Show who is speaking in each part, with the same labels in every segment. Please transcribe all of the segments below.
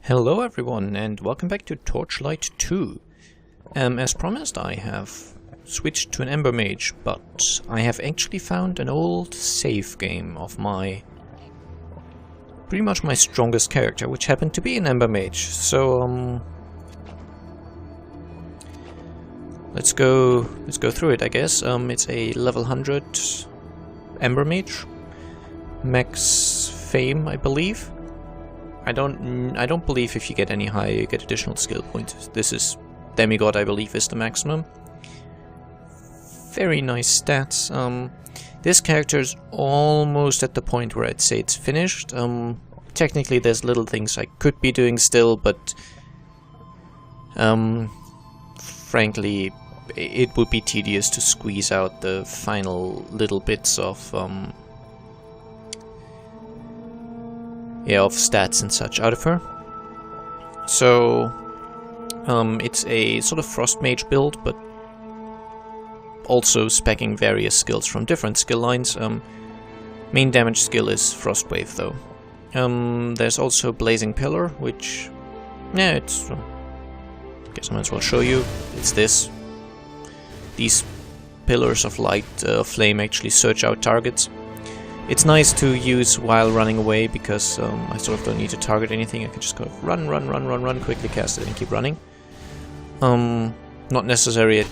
Speaker 1: Hello everyone and welcome back to Torchlight 2. As promised, I have switched to an Ember Mage, but I have actually found an old save game of pretty much my strongest character, which happened to be an Ember Mage. So let's go through it, I guess. It's a level 100 Ember Mage, max fame, I believe. I don't believe if you get any higher you get additional skill points. This is Demigod, I believe, is the maximum. Very nice stats. This character is almost at the point where I'd say it's finished. Technically there's little things I could be doing still, but frankly it would be tedious to squeeze out the final little bits of stats and such out of her. So it's a sort of Frost Mage build, but also speccing various skills from different skill lines. Main damage skill is Frost Wave though. There's also Blazing Pillar, which, yeah, it's, guess I might as well show you. It's this. These pillars of light, flame actually search out targets. It's nice to use while running away because I sort of don't need to target anything. I can just kind of run, quickly cast it and keep running. Not necessary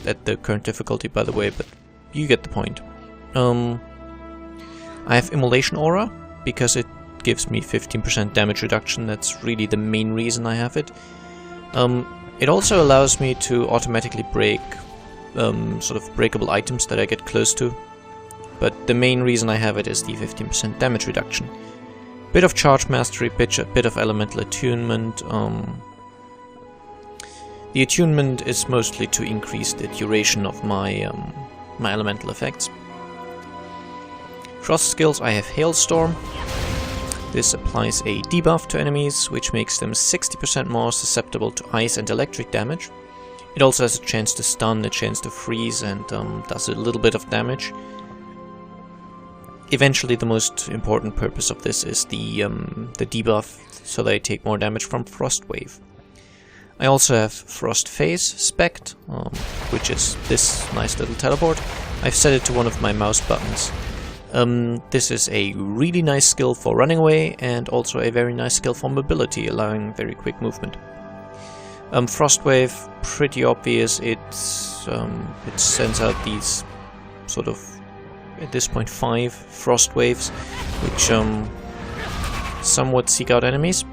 Speaker 1: at the current difficulty, by the way, but you get the point. I have Immolation Aura because it gives me 15% damage reduction. That's really the main reason I have it. It also allows me to automatically break sort of breakable items that I get close to. But the main reason I have it is the 15% damage reduction. Bit of Charge Mastery, bit of Elemental Attunement. The attunement is mostly to increase the duration of my my elemental effects. Frost skills, I have Hailstorm. This applies a debuff to enemies, which makes them 60% more susceptible to ice and electric damage. It also has a chance to stun, a chance to freeze, and does a little bit of damage. Eventually, the most important purpose of this is the debuff, so that I take more damage from Frost Wave. I also have Frost Phase spec'd, which is this nice little teleport. I've set it to one of my mouse buttons. This is a really nice skill for running away, and also a very nice skill for mobility, allowing very quick movement. Frost Wave, pretty obvious. It sends out these sort of, at this point, 5 Frost Waves, which somewhat seek out enemies.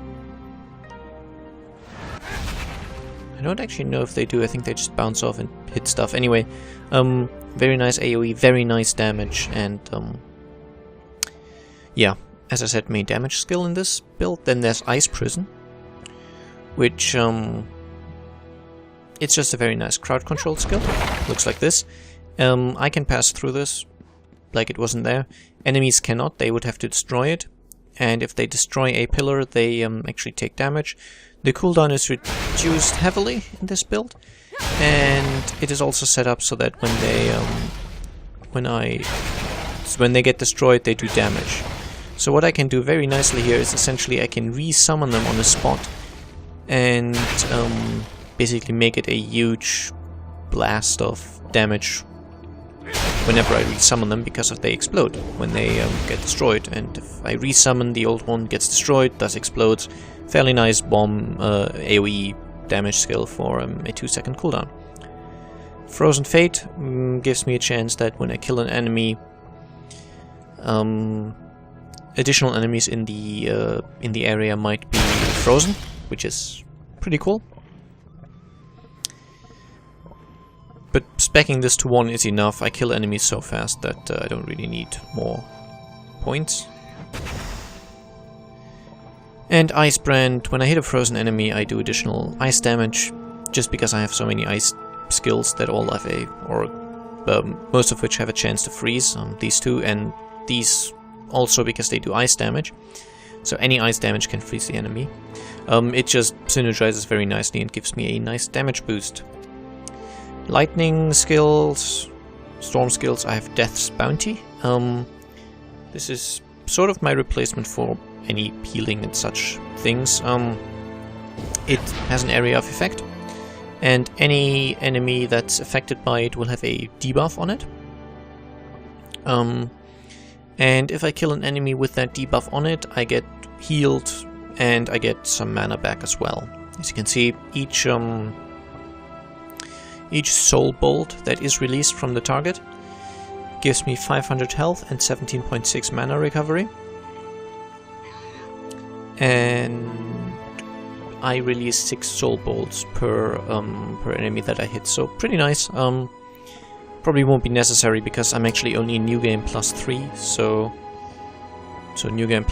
Speaker 1: I don't actually know if they do. I think they just bounce off and hit stuff. Anyway, very nice AoE, very nice damage, and yeah, as I said, main damage skill in this build. Then there's Ice Prison, which it's just a very nice crowd control skill. Looks like this. I can pass through this like it wasn't there. Enemies cannot, they would have to destroy it, and if they destroy a pillar they actually take damage. The cooldown is reduced heavily in this build, and it is also set up so that when they get destroyed they do damage. So what I can do very nicely here is essentially I can re-summon them on the spot and basically make it a huge blast of damage whenever I resummon them, because they explode when they get destroyed, and if I resummon, the old one gets destroyed, thus explodes. Fairly nice bomb AoE damage skill for a 2-second cooldown. Frozen Fate gives me a chance that when I kill an enemy, additional enemies in the area might be frozen, which is pretty cool. But speccing this to 1 is enough. I kill enemies so fast that I don't really need more points. And Ice Brand, when I hit a frozen enemy I do additional ice damage, just because I have so many ice skills that all have most of which have a chance to freeze. These two, and these also because they do ice damage. So any ice damage can freeze the enemy. It just synergizes very nicely and gives me a nice damage boost. Lightning skills, storm skills, I have Death's Bounty. This is sort of my replacement for any healing and such things. it has an area of effect, and any enemy that's affected by it will have a debuff on it. And if I kill an enemy with that debuff on it, I get healed and I get some mana back as well. As you can see, each soul bolt that is released from the target gives me 500 health and 17.6 mana recovery. And I release 6 soul bolts per enemy that I hit, so pretty nice. Probably won't be necessary because I'm actually only in New Game +3, so New Game +++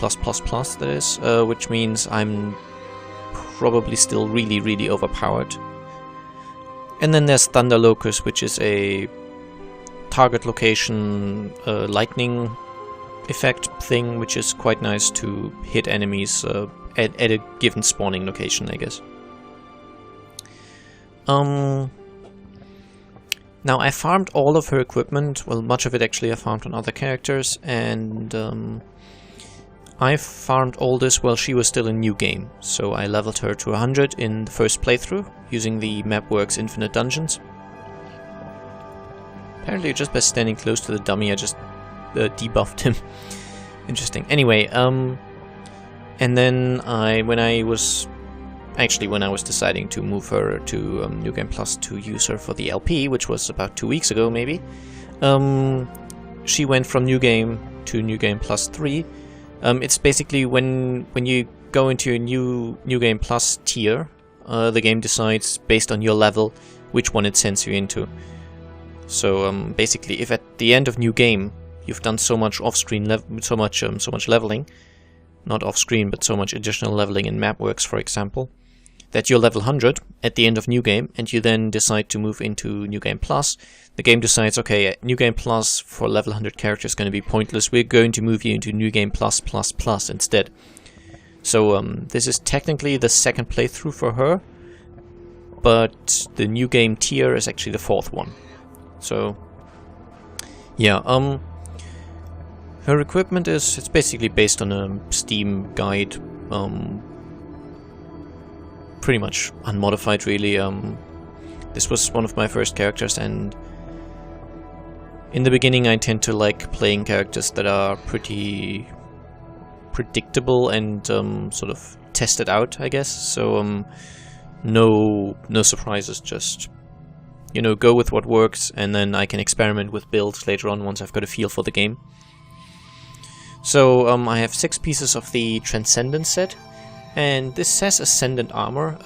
Speaker 1: that is, which means I'm probably still really overpowered. And then there's Thunder Locust, which is a target location lightning effect thing, which is quite nice to hit enemies at a given spawning location, I guess. Now I farmed all of her equipment, well, much of it actually I farmed on other characters, and I farmed all this while she was still in New Game. So I leveled her to 100 in the first playthrough, using the Mapworks Infinite Dungeons. Apparently just by standing close to the dummy I just debuffed him. Interesting. Anyway, and then when I was deciding to move her to New Game Plus to use her for the LP, which was about 2 weeks ago maybe, she went from New Game to New Game Plus 3. It's basically when you go into a New Game Plus tier, the game decides based on your level which one it sends you into. So basically, if at the end of New Game you've done so much off-screen, so much leveling, not off-screen, but so much additional leveling in Mapworks, for example, that you're level 100 at the end of New Game, and you then decide to move into New Game Plus, the game decides, okay, New Game Plus for level 100 characters is going to be pointless, we're going to move you into New Game Plus instead. So this is technically the second playthrough for her, but the New Game tier is actually the 4th one. So, yeah, her equipment it's basically based on a Steam guide, pretty much unmodified really. This was one of my first characters, and in the beginning I tend to like playing characters that are pretty predictable and sort of tested out, I guess. So no surprises, just, you know, go with what works, and then I can experiment with builds later on once I've got a feel for the game. So I have 6 pieces of the Transcendence set, and this says Ascendant Armor.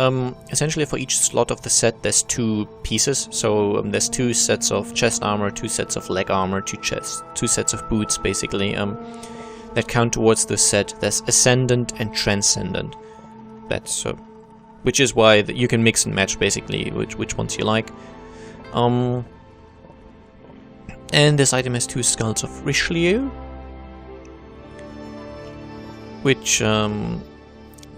Speaker 1: Essentially for each slot of the set there's 2 pieces, so there's 2 sets of chest armor, 2 sets of leg armor, 2 sets of boots basically, that count towards the set. There's Ascendant and Transcendent. That's which is why you can mix and match basically which ones you like. And this item has 2 Skulls of Richelieu, which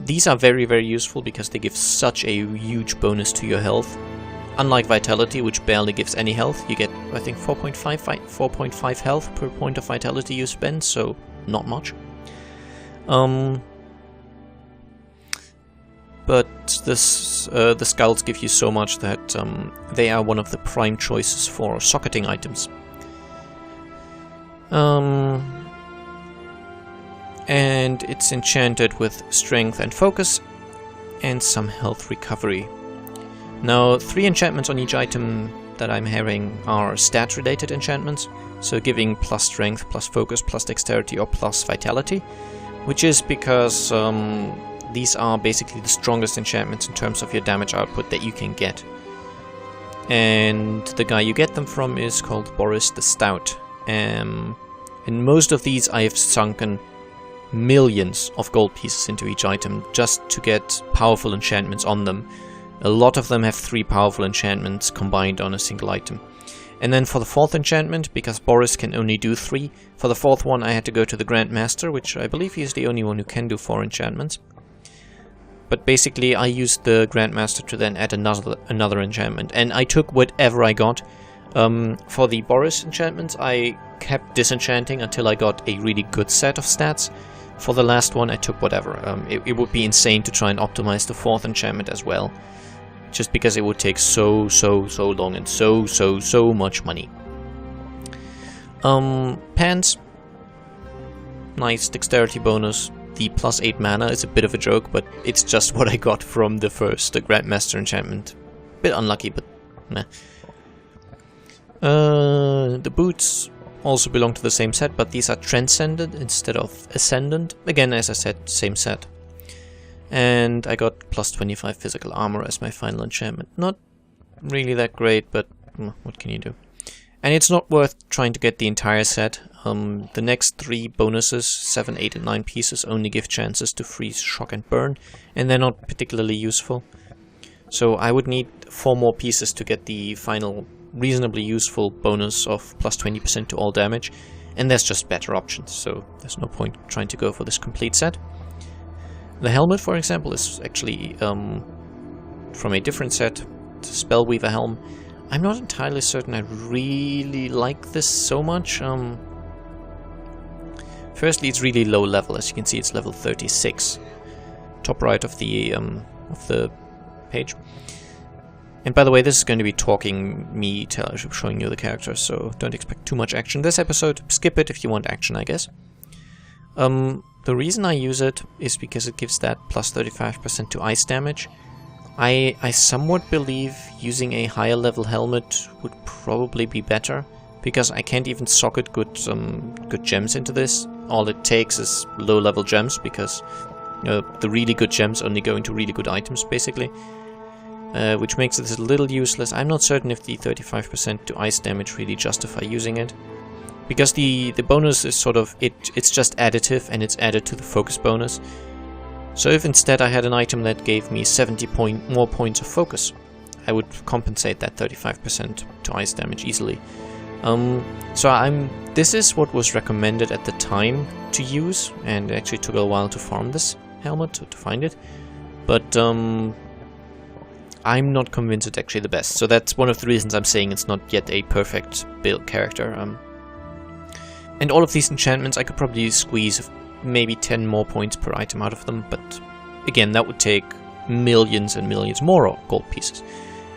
Speaker 1: these are very useful because they give such a huge bonus to your health. Unlike Vitality, which barely gives any health, you get, I think, 4.5 health per point of Vitality you spend, so not much. But the skulls give you so much that they are one of the prime choices for socketing items. And it's enchanted with strength and focus, and some health recovery. Now, 3 enchantments on each item that I'm having are stat-related enchantments, so giving plus strength, plus focus, plus dexterity, or plus vitality, which is because these are basically the strongest enchantments in terms of your damage output that you can get. And the guy you get them from is called Boris the Stout. And most of these I have sunken millions of gold pieces into each item just to get powerful enchantments on them. A lot of them have 3 powerful enchantments combined on a single item. And then for the 4th enchantment, because Boris can only do 3, for the 4th one I had to go to the Grand Master, which I believe he is the only one who can do 4 enchantments. But basically I used the Grand Master to then add another enchantment, and I took whatever I got. For the Boris enchantments I kept disenchanting until I got a really good set of stats. For the last one I took whatever. It would be insane to try and optimize the 4th enchantment as well. Just because it would take so long and so much money. Pants. Nice dexterity bonus. The +8 mana is a bit of a joke, but it's just what I got from the first Grandmaster enchantment. Bit unlucky, but meh. The boots also belong to the same set, but these are Transcendent instead of Ascendant. Again, as I said, same set. And I got +25 physical armor as my final enchantment. Not really that great, but what can you do? And it's not worth trying to get the entire set. The next 3 bonuses, 7, 8 and 9 pieces, only give chances to freeze, shock and burn, and they're not particularly useful. So I would need 4 more pieces to get the final reasonably useful bonus of +20% to all damage, and there's just better options, so there's no point trying to go for this complete set. The helmet, for example, is actually from a different set, it's a Spellweaver helm. I'm not entirely certain I really like this so much. Firstly, it's really low level, as you can see it's level 36. Top right of the page. And by the way, this is going to be talking me showing you the character, so don't expect too much action this episode. Skip it if you want action, I guess. The reason I use it is because it gives that +35% to ice damage. I somewhat believe using a higher level helmet would probably be better, because I can't even socket good gems into this. All it takes is low level gems, because the really good gems only go into really good items, basically. Which makes it a little useless. I'm not certain if the 35% to ice damage really justify using it. Because the bonus is sort of, it's just additive, and it's added to the focus bonus. So if instead I had an item that gave me 70 more points of focus, I would compensate that 35% to ice damage easily. This is what was recommended at the time to use, and it actually took a while to farm this helmet, to find it. But I'm not convinced it's actually the best, so that's one of the reasons I'm saying it's not yet a perfect build character. And all of these enchantments I could probably squeeze maybe 10 more points per item out of them, but again, that would take millions and millions more gold pieces.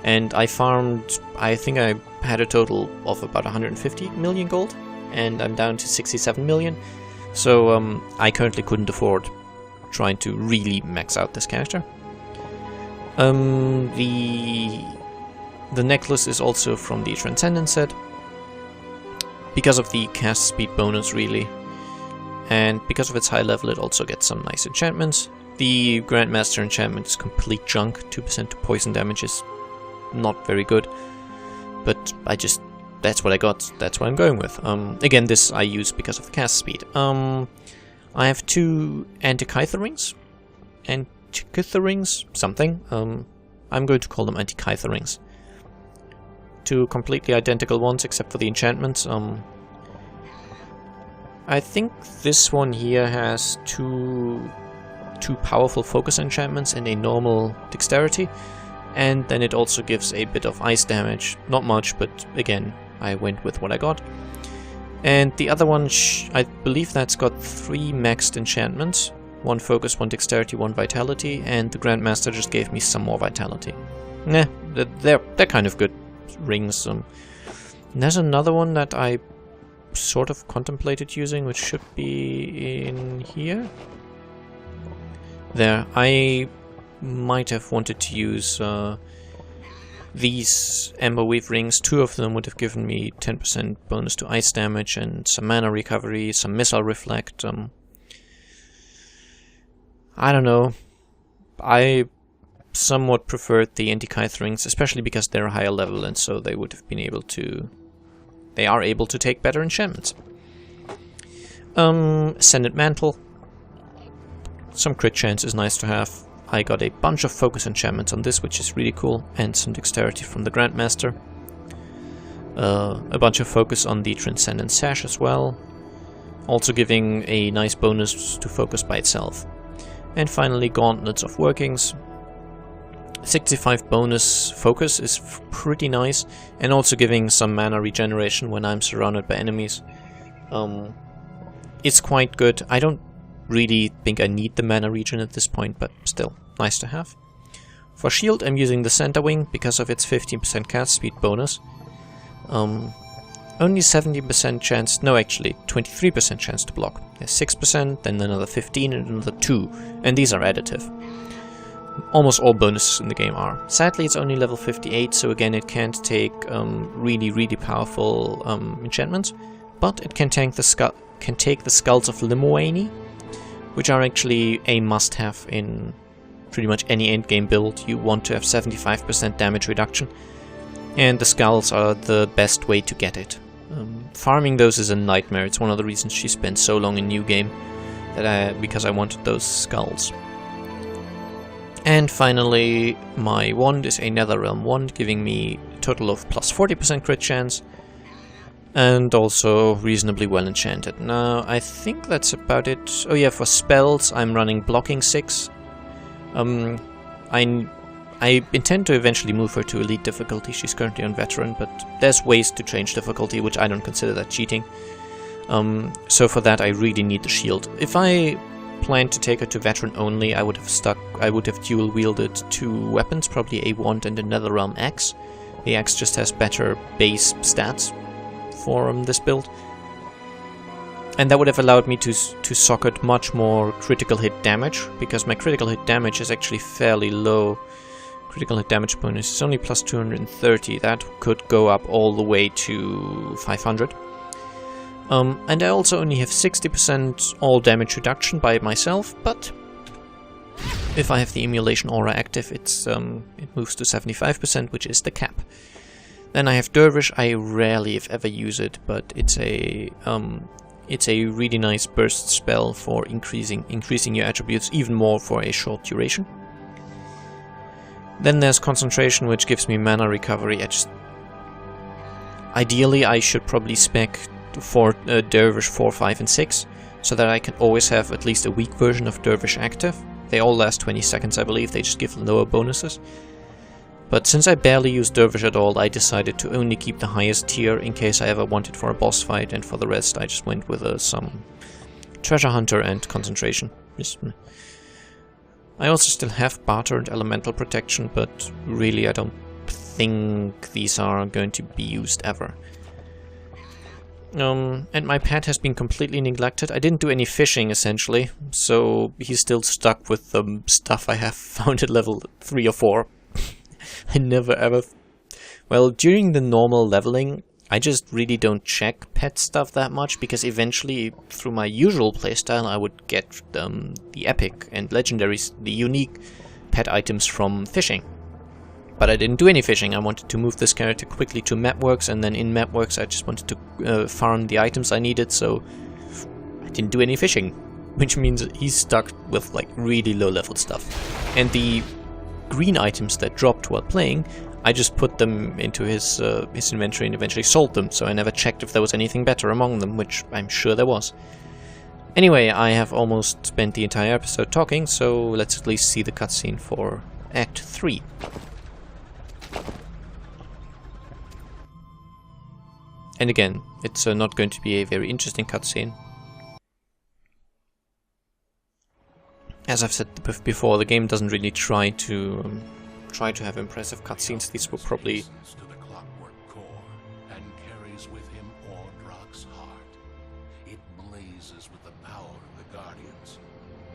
Speaker 1: And I farmed, I think I had a total of about 150 million gold, and I'm down to 67 million, so I currently couldn't afford trying to really max out this character. The necklace is also from the Transcendent set, because of the cast speed bonus really, and because of its high level it also gets some nice enchantments. The Grandmaster enchantment is complete junk, 2% to poison damage is not very good, but that's what I got, that's what I'm going with. Again, this I use because of the cast speed. I have 2 Antikyther rings, something. I'm going to call them Antikyther rings. 2 completely identical ones except for the enchantments. I think this one here has two powerful focus enchantments and a normal dexterity, and then it also gives a bit of ice damage. Not much, but again, I went with what I got. And the other one, I believe that's got 3 maxed enchantments. 1 focus, 1 dexterity, 1 vitality, and the Grandmaster just gave me some more vitality. Nah, they're kind of good rings. And there's another one that I sort of contemplated using, which should be in here. There, I might have wanted to use these Emberweave rings. 2 of them would have given me 10% bonus to ice damage and some mana recovery, some missile reflect. I don't know. I somewhat preferred the Antikyther rings, especially because they're higher level, and so they would have been able to... They are able to take better enchantments. Ascendant Mantle. Some crit chance is nice to have. I got a bunch of focus enchantments on this, which is really cool, and some dexterity from the Grandmaster. A bunch of focus on the Transcendent Sash as well, also giving a nice bonus to focus by itself. And finally, Gauntlets of Workings. 65 bonus focus is pretty nice, and also giving some mana regeneration when I'm surrounded by enemies. It's quite good. I don't really think I need the mana regen at this point, but still, nice to have. For shield, I'm using the center wing because of its 15% cast speed bonus. Only 70% chance, no actually, 23% chance to block. There's 6%, then another 15 and another 2, and these are additive. Almost all bonuses in the game are. Sadly, it's only level 58, so again it can't take really powerful enchantments, but it can take the Skulls of Limoane, which are actually a must-have in pretty much any endgame build. You want to have 75% damage reduction, and the skulls are the best way to get it. Farming those is a nightmare. It's one of the reasons she spent so long in New Game, because I wanted those skulls. And finally, my wand is a Netherrealm wand, giving me a total of plus 40% crit chance, and also reasonably well enchanted. Now, I think that's about it. Oh yeah, for spells, I'm running blocking 6. I intend to eventually move her to elite difficulty. She's currently on veteran, but there's ways to change difficulty, which I don't consider that cheating. So for that, I really need the shield. If I planned to take her to veteran only, I would have dual wielded 2 weapons, probably a wand and a Netherrealm axe. The axe just has better base stats for this build, and that would have allowed me to socket much more critical hit damage, because my critical hit damage is actually fairly low. Critical hit damage bonus is only plus 230. That could go up all the way to 500. And I also only have 60% all damage reduction by myself, but if I have the emulation aura active, it moves to 75%, which is the cap. Then I have Dervish. I rarely, if ever, use it, but it's a really nice burst spell for increasing your attributes even more for a short duration. Then there's Concentration, which gives me mana recovery. Ideally, I should probably spec for Dervish 4, 5, and 6, so that I can always have at least a weak version of Dervish active. They all last 20 seconds, I believe. They just give lower bonuses. But since I barely use Dervish at all, I decided to only keep the highest tier in case I ever wanted for a boss fight, and for the rest I just went with some Treasure Hunter and Concentration. I also still have Barter and Elemental Protection, but really I don't think these are going to be used ever. And my pet has been completely neglected. I didn't do any fishing, essentially, so he's still stuck with the stuff I have found at level 3 or 4. I never ever... Well, during the normal leveling, I just really don't check pet stuff that much, because eventually, through my usual playstyle, I would get the epic and legendaries, the unique pet items from fishing. But I didn't do any fishing. I wanted to move this character quickly to Mapworks, and then in Mapworks I just wanted to farm the items I needed, so I didn't do any fishing. Which means he's stuck with like really low level stuff. And the green items that dropped while playing, I just put them into his inventory and eventually sold them, so I never checked if there was anything better among them, which I'm sure there was. Anyway, I have almost spent the entire episode talking, so let's at least see the cutscene for Act 3. And again, it's not going to be a very interesting cutscene. As I've said before, the game doesn't really try to have impressive cutscenes. These were probably...
Speaker 2: To the clockwork core and carries with him Ordrock's heart. It blazes with the power of the Guardians,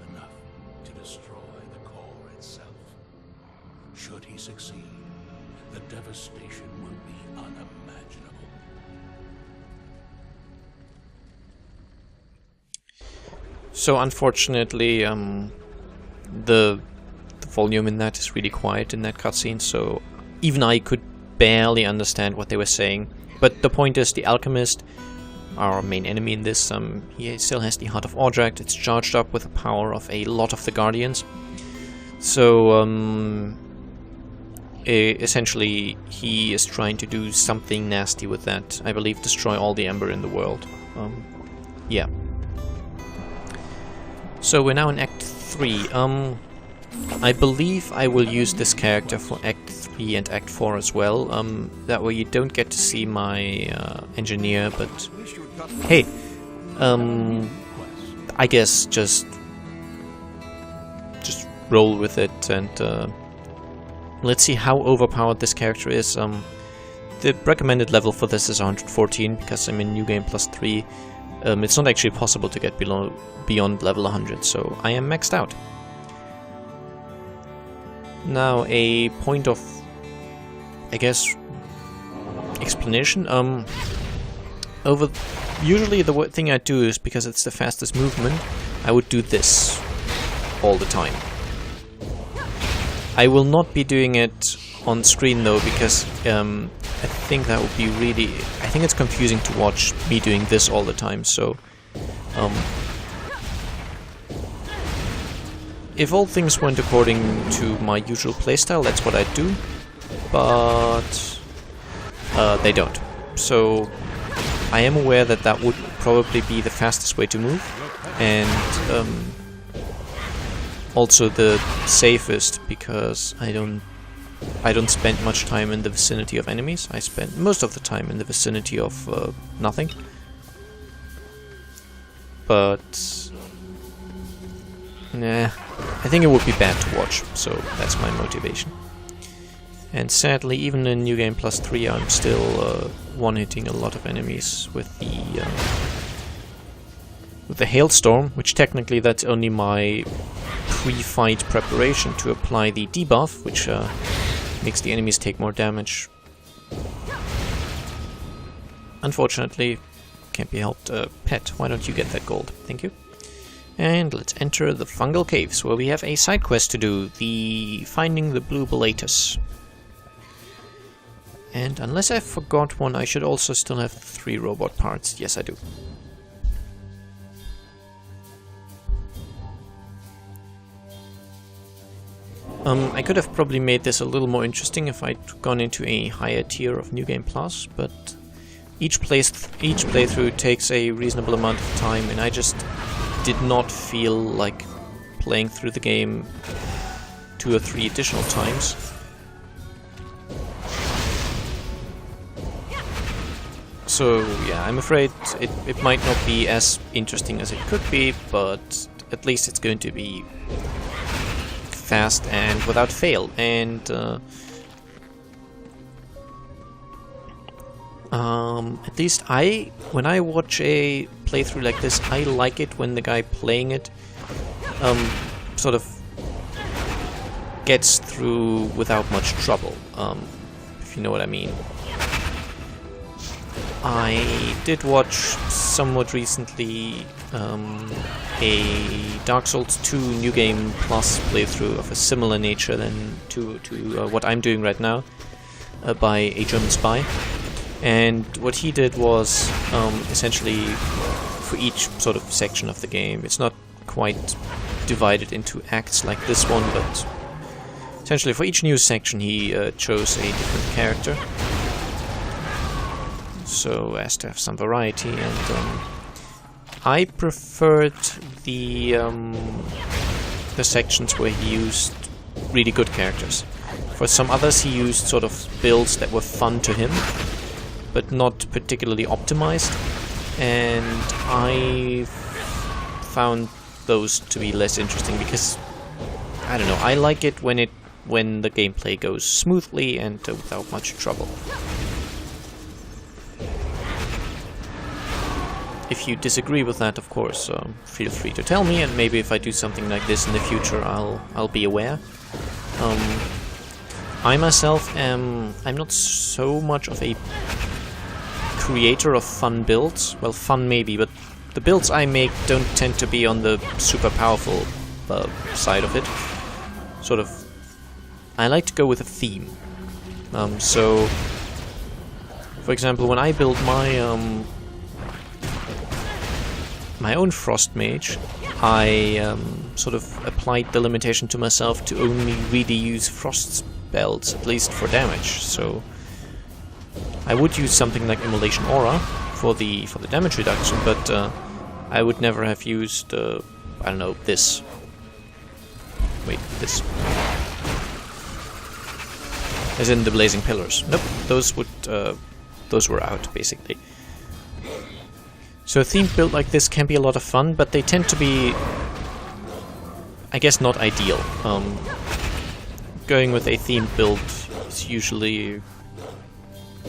Speaker 2: enough to destroy the core itself. Should he succeed, the devastation will be unimaginable.
Speaker 1: So unfortunately, the volume in that is really quiet in that cutscene, so even I could barely understand what they were saying. But the point is, the Alchemist, our main enemy in this, he still has the Heart of Ordrak. It's charged up with the power of a lot of the Guardians. So essentially, he is trying to do something nasty with that. I believe destroy all the Ember in the world. Yeah. So we're now in Act 3. I believe I will use this character for Act 3 and Act 4 as well. That way you don't get to see my engineer, but hey, I guess just roll with it, and let's see how overpowered this character is. The recommended level for this is 114, because I'm in New Game Plus 3. It's not actually possible to get beyond level 100, so I am maxed out. Now, a point of, I guess, explanation. Usually the thing I do is, because it's the fastest movement, I would do this all the time. I will not be doing it on screen though, because I think that would be really... I think it's confusing to watch me doing this all the time, so... if all things went according to my usual playstyle, that's what I'd do, but they don't. So I am aware that that would probably be the fastest way to move, and also the safest, because I don't spend much time in the vicinity of enemies. I spend most of the time in the vicinity of nothing. But nah, I think it would be bad to watch, so that's my motivation. And sadly, even in New Game Plus 3, I'm still one-hitting a lot of enemies with the Hailstorm, which technically that's only my pre-fight preparation to apply the debuff, which makes the enemies take more damage. Unfortunately, can't be helped. Pet, why don't you get that gold? Thank you. And let's enter the Fungal Caves, where we have a side quest to do, the Finding the Blue Bellatus. And unless I forgot one, I should also still have 3 robot parts. Yes, I do. I could have probably made this a little more interesting if I'd gone into a higher tier of New Game Plus, but each playthrough takes a reasonable amount of time, and I just did not feel like playing through the game 2 or 3 additional times. So yeah, I'm afraid it might not be as interesting as it could be, but at least it's going to be fast and without fail. And at least when I watch a playthrough like this, I like it when the guy playing it sort of gets through without much trouble, if you know what I mean. I did watch somewhat recently a Dark Souls 2 New Game Plus playthrough of a similar nature than to what I'm doing right now, by a German spy. And what he did was essentially, for each sort of section of the game, it's not quite divided into acts like this one, but essentially for each new section he chose a different character, so as to have some variety. And I preferred the sections where he used really good characters. For some others he used sort of builds that were fun to him, but not particularly optimized, and I found those to be less interesting because, I don't know, I like it when the gameplay goes smoothly and without much trouble. If you disagree with that, of course, feel free to tell me, and maybe if I do something like this in the future, I'll be aware. I myself I'm not so much of a creator of fun builds. Well, fun maybe, but the builds I make don't tend to be on the super powerful side of it. Sort of, I like to go with a theme. So, for example, when I build my own Frost Mage, I sort of applied the limitation to myself to only really use Frost spells, at least for damage. So I would use something like Immolation Aura for the damage reduction, but I would never have used I don't know, this. Wait, this. As in the Blazing Pillars. Nope, those were out basically. So a themed build like this can be a lot of fun, but they tend to be I guess not ideal. Going with a themed build is usually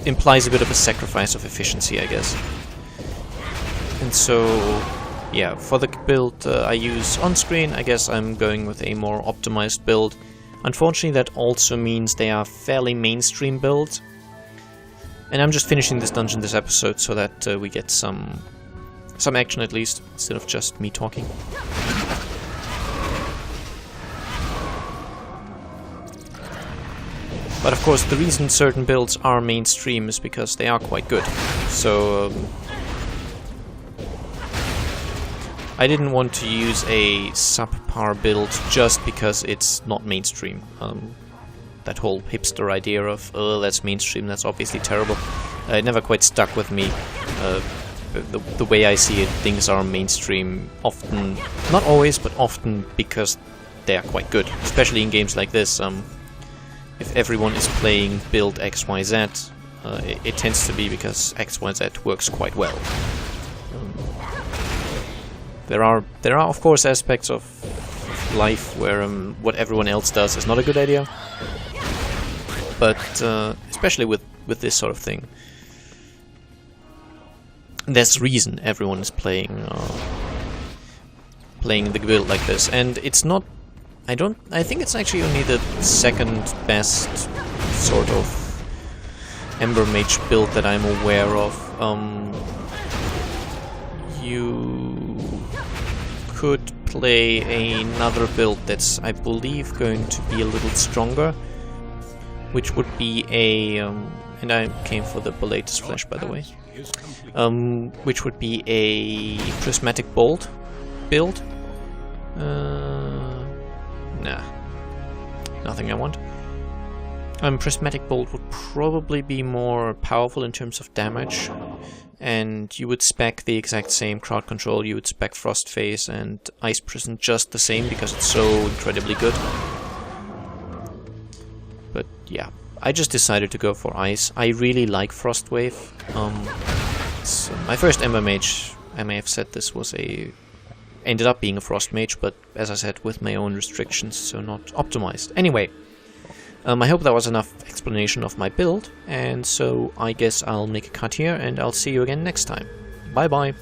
Speaker 1: implies a bit of a sacrifice of efficiency, I guess. And so, yeah, for the build I use on screen, I guess I'm going with a more optimized build. Unfortunately, that also means they are fairly mainstream builds. And I'm just finishing this dungeon this episode so that we get some action at least, instead of just me talking. But of course, the reason certain builds are mainstream is because they are quite good. So I didn't want to use a subpar build just because it's not mainstream. That whole hipster idea of, oh, that's mainstream, that's obviously terrible. It never quite stuck with me. The way I see it, things are mainstream often, not always, but often because they are quite good. Especially in games like this. If everyone is playing build XYZ, it tends to be because XYZ works quite well. There are of course aspects of life where what everyone else does is not a good idea, but especially with this sort of thing, there's reason everyone is playing the build like this, and it's not. I think it's actually only the second best sort of Ember Mage build that I'm aware of. You could play another build that's, I believe, going to be a little stronger, which would be a and I came for the Bellatus Flesh, by the way, which would be a Prismatic Bolt build. Nah, nothing I want. Prismatic Bolt would probably be more powerful in terms of damage, and you would spec the exact same crowd control, you would spec Frost Phase and Ice Prison just the same because it's so incredibly good. But yeah, I just decided to go for Ice. I really like Frost Wave. So my first Ember Mage, I may have said this was ended up being a Frost Mage, but as I said, with my own restrictions, so not optimized. Anyway, I hope that was enough explanation of my build, and so I guess I'll make a cut here, and I'll see you again next time. Bye bye!